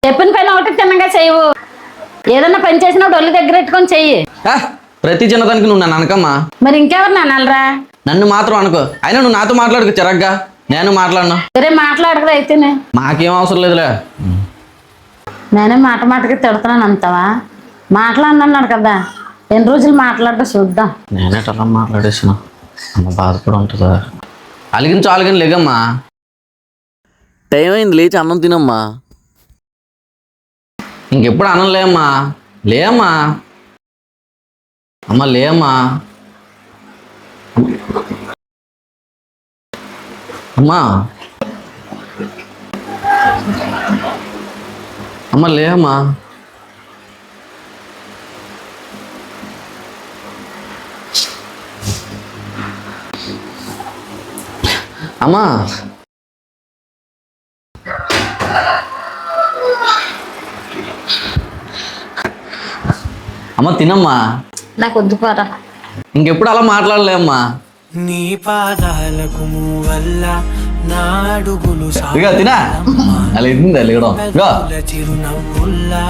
చెప్పిన పని ఒకటి తిన్నగా చేయవు. ఏదన్నా పని చేసినప్పుడు ఒళ్ళు దగ్గర పెట్టుకొని చెయ్యి. ప్రతి చిన్నదానికి నువ్వు నన్ను అనకమ్మా. మరి ఇంకెవరు నాన్నలరా? నన్ను మాత్రం అనుకో. అయినా నువ్వు నాతో మాట్లాడుకు చిరగ్గా. నేను మాట్లాడను. సరే మాట్లాడకదా అయితేనే. మాకేం అవసరం లేదులే. నేనే మాట మాటకి తిడుతున్నాను అంతావా? మాట్లాడినాడు కదా, ఎన్ని రోజులు మాట్లాడటం చూద్దాం. నేనేటలా మాట్లాడేసిన అమ్మ బాధపడి ఉంటుందా? అలిగిన లేగమ్మా. టైం అయింది, లేచి అన్నం తినమ్మా. ఇంకెప్పుడు అన్నం లేమ్మా. లేమ్మా. అమ్మ లేమ్మా. అమ్మా అమ్మ లేమ్మా. అమ్మా అమ్మ తినమ్మా. నాకు వద్దు పోరా. ఇంకెప్పుడు అలా మాట్లాడలేమ్మా. నీ పాదాలకు వల్ల నా అడుగులు ఇక తినా అలా ఎత్తింది అల్లగడం చిరునవ్వుల్లా